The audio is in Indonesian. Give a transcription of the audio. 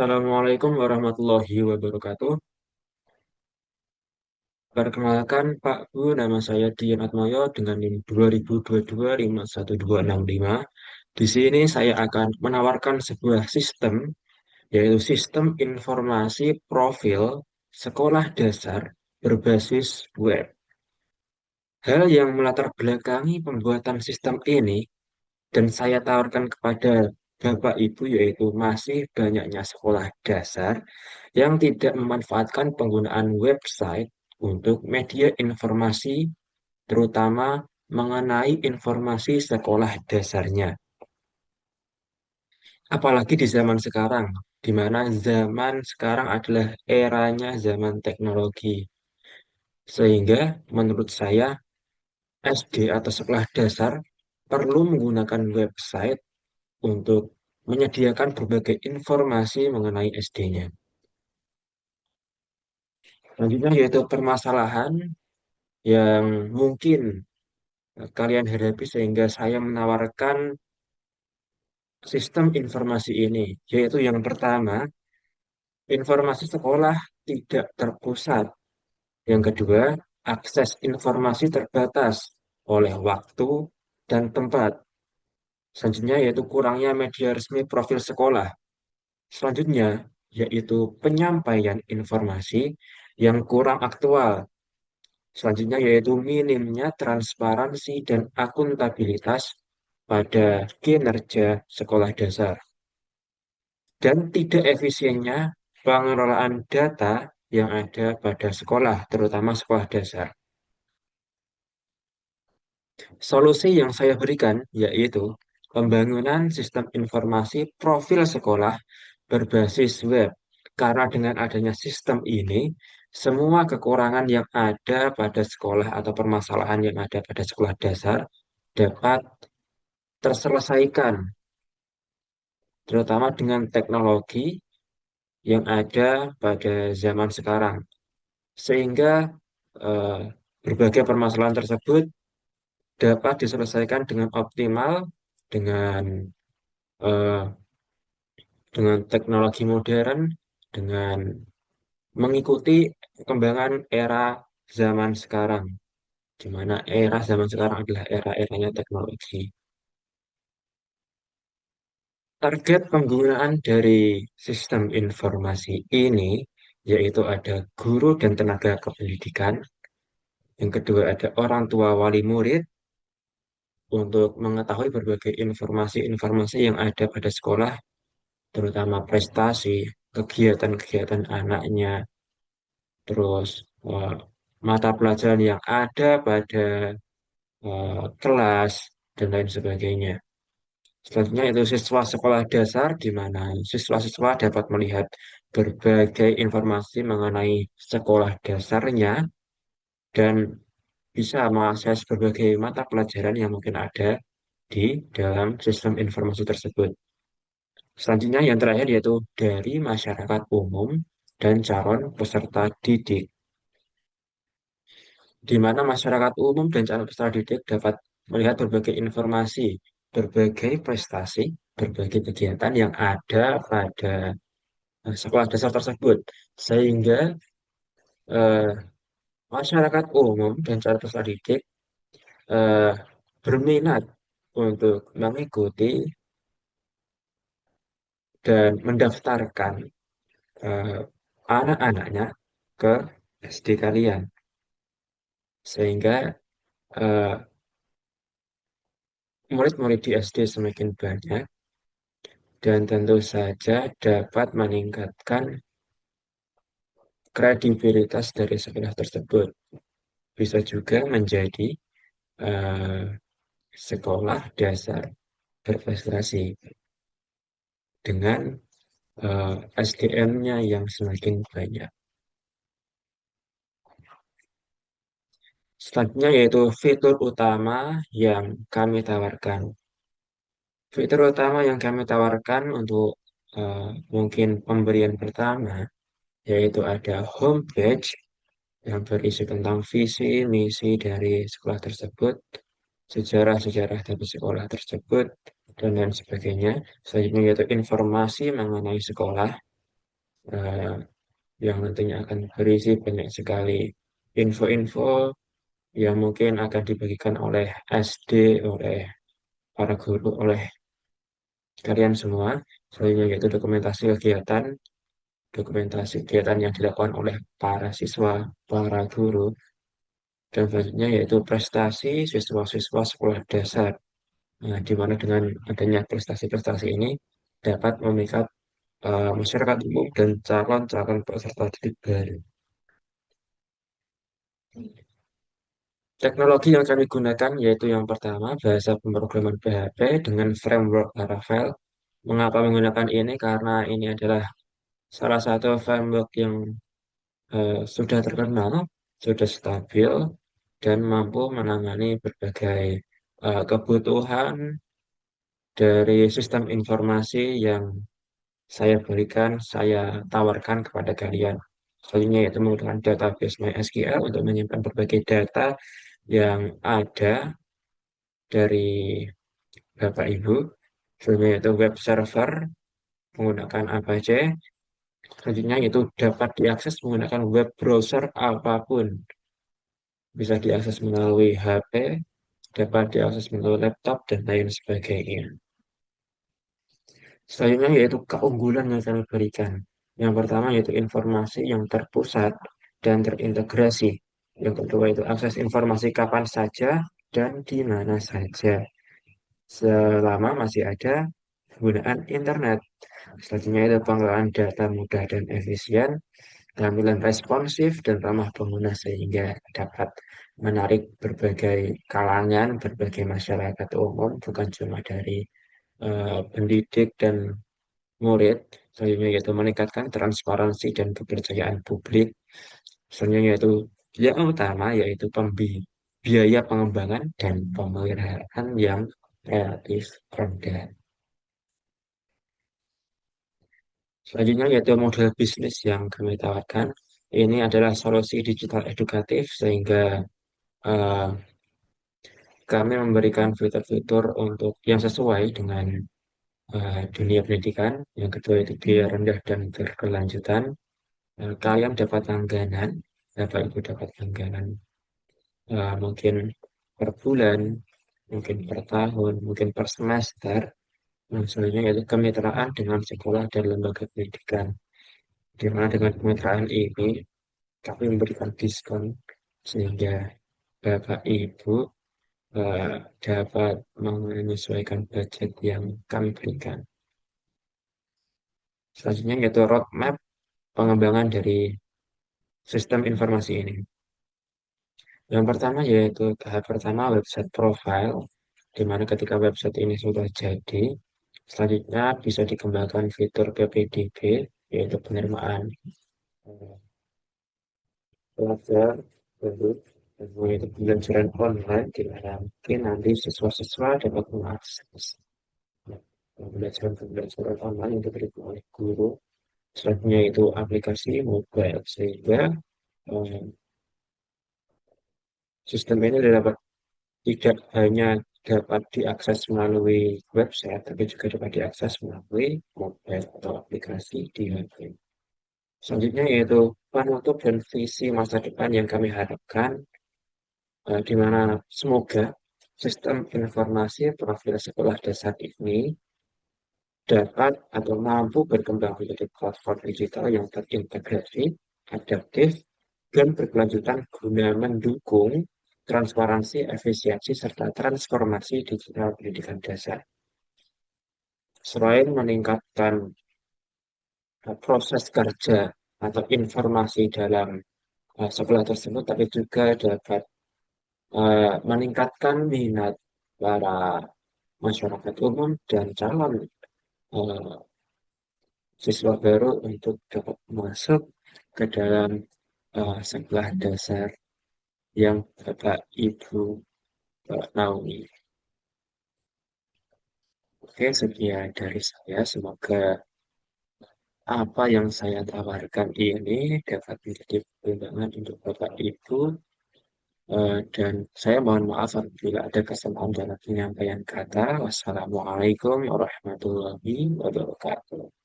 Assalamualaikum warahmatullahi wabarakatuh. Perkenalkan Pak Bu, nama saya Dian Atmoyo dengan NIM 2022 51265. Di sini saya akan menawarkan sebuah sistem, yaitu sistem informasi profil sekolah dasar berbasis web. Hal yang melatar belakangi pembuatan sistem ini dan saya tawarkan kepada Bapak Ibu yaitu masih banyaknya sekolah dasar yang tidak memanfaatkan penggunaan website untuk media informasi, terutama mengenai informasi sekolah dasarnya. Apalagi di zaman sekarang, di mana zaman sekarang adalah eranya zaman teknologi. Sehingga menurut saya SD atau sekolah dasar perlu menggunakan website untuk menyediakan berbagai informasi mengenai SD-nya. Selanjutnya yaitu permasalahan yang mungkin kalian hadapi sehingga saya menawarkan sistem informasi ini, yaitu yang pertama, informasi sekolah tidak terpusat. Yang kedua, akses informasi terbatas oleh waktu dan tempat. Selanjutnya yaitu kurangnya media resmi profil sekolah. Selanjutnya yaitu penyampaian informasi yang kurang aktual. Selanjutnya yaitu minimnya transparansi dan akuntabilitas pada kinerja sekolah dasar. Dan tidak efisiennya pengelolaan data yang ada pada sekolah, terutama sekolah dasar. Solusi yang saya berikan yaitu pembangunan sistem informasi profil sekolah berbasis web. Karena dengan adanya sistem ini, semua kekurangan yang ada pada sekolah atau permasalahan yang ada pada sekolah dasar dapat terselesaikan, terutama dengan teknologi yang ada pada zaman sekarang. Sehingga eh, berbagai permasalahan tersebut dapat diselesaikan dengan optimal dengan eh, dengan teknologi modern, dengan mengikuti perkembangan era zaman sekarang, di mana era zaman sekarang adalah era-eranya teknologi. Target penggunaan dari sistem informasi ini yaitu ada guru dan tenaga kependidikan, yang kedua ada orang tua wali murid untuk mengetahui berbagai informasi-informasi yang ada pada sekolah, terutama prestasi, kegiatan-kegiatan anaknya, terus eh, mata pelajaran yang ada pada kelas, dan lain sebagainya. Selanjutnya itu siswa sekolah dasar, di mana siswa-siswa dapat melihat berbagai informasi mengenai sekolah dasarnya dan bisa mengakses berbagai mata pelajaran yang mungkin ada di dalam sistem informasi tersebut. Selanjutnya yang terakhir yaitu dari masyarakat umum dan calon peserta didik, di mana masyarakat umum dan calon peserta didik dapat melihat berbagai informasi, berbagai prestasi, berbagai kegiatan yang ada pada sekolah dasar tersebut, sehingga eh, masyarakat umum dan calon peserta didik eh, berminat untuk mengikuti dan mendaftarkan eh, anak-anaknya ke SD kalian, sehingga eh, murid-murid di SD semakin banyak dan tentu saja dapat meningkatkan kredibilitas dari sekolah tersebut. Bisa juga menjadi eh, sekolah dasar berprestasi dengan SDM-nya yang semakin banyak. Selanjutnya yaitu fitur utama yang kami tawarkan. Fitur utama yang kami tawarkan untuk eh, mungkin pemberian pertama yaitu ada homepage yang berisi tentang visi, misi dari sekolah tersebut, sejarah-sejarah dari sekolah tersebut, dan lain sebagainya. Selanjutnya yaitu informasi mengenai sekolah. eh, yang nantinya akan berisi banyak sekali info-info yang mungkin akan dibagikan oleh SD, oleh para guru, oleh kalian semua. Selanjutnya yaitu dokumentasi kegiatan yang dilakukan oleh para siswa, para guru, dan selanjutnya yaitu prestasi siswa-siswa sekolah dasar. Nah, di mana dengan adanya prestasi-prestasi ini dapat memikat masyarakat umum dan calon-calon peserta didik baru. Teknologi yang kami gunakan yaitu yang pertama bahasa pemrograman PHP dengan framework Laravel. Mengapa menggunakan ini? Karena ini adalah salah satu framework yang sudah terkenal, sudah stabil, dan mampu menangani berbagai kebutuhan dari sistem informasi yang saya berikan, saya tawarkan kepada kalian. Selanjutnya yaitu menggunakan database MySQL untuk menyimpan berbagai data yang ada dari Bapak Ibu. Selanjutnya yaitu web server menggunakan Apache. Selanjutnya yaitu dapat diakses menggunakan web browser apapun. Bisa diakses melalui HP, dapat diakses melalui laptop, dan lain sebagainya. Selanjutnya yaitu keunggulan yang kami berikan. Yang pertama yaitu informasi yang terpusat dan terintegrasi. Yang kedua itu akses informasi kapan saja dan di mana saja. Selama masih ada penggunaan internet. Selanjutnya itu pengelolaan data mudah dan efisien, tampilan responsif dan ramah pengguna sehingga dapat menarik berbagai kalangan, berbagai masyarakat umum, bukan cuma dari pendidik dan murid. Selanjutnya yaitu meningkatkan transparansi dan kepercayaan publik. Selanjutnya yaitu yang utama yaitu biaya pengembangan dan pemeliharaan yang relatif rendah. Selanjutnya yaitu model bisnis yang kami tawarkan. Ini adalah solusi digital edukatif sehingga eh, kami memberikan fitur-fitur untuk yang sesuai dengan dunia pendidikan. Yang kedua itu biaya rendah dan berkelanjutan. Kalian dapat langganan, Bapak Ibu dapat langganan mungkin per bulan, mungkin per tahun, mungkin per semester. Nah, selanjutnya yaitu kemitraan dengan sekolah dan lembaga pendidikan. Di mana dengan kemitraan ini kami memberikan diskon sehingga Bapak Ibu eh, dapat menyesuaikan budget yang kami berikan. Selanjutnya yaitu roadmap pengembangan dari sistem informasi ini. Yang pertama yaitu tahap pertama website profile, di mana ketika website ini sudah jadi, selanjutnya bisa dikembangkan fitur PPDB, yaitu penerimaan eh, pelajar baru, yaitu pembelajaran online, di mana mungkin nanti siswa-siswa dapat mengakses pembelajaran online yang diberikan oleh guru. Selanjutnya itu aplikasi mobile, sehingga eh, sistem ini dapat tidak hanya dapat diakses melalui website, tapi juga dapat diakses melalui mobile atau aplikasi di HP. Selanjutnya yaitu penutup dan visi masa depan yang kami harapkan, di mana semoga sistem informasi profil sekolah dasar ini dapat atau mampu berkembang menjadi platform digital yang terintegrasi, adaptif, dan berkelanjutan guna mendukung transparansi, efisiensi, serta transformasi digital pendidikan dasar. Selain meningkatkan proses kerja atau informasi dalam sekolah tersebut, tapi juga dapat meningkatkan minat para masyarakat umum dan calon eh, siswa baru untuk dapat masuk ke dalam sekolah dasar yang Bapak Ibu naungi. Oke, sekian dari saya. Semoga apa yang saya tawarkan ini dapat menjadi pertimbangan untuk Bapak Ibu. Dan saya mohon maaf apabila ada kesalahan dalam penyampaian kata. Wassalamualaikum warahmatullahi wabarakatuh.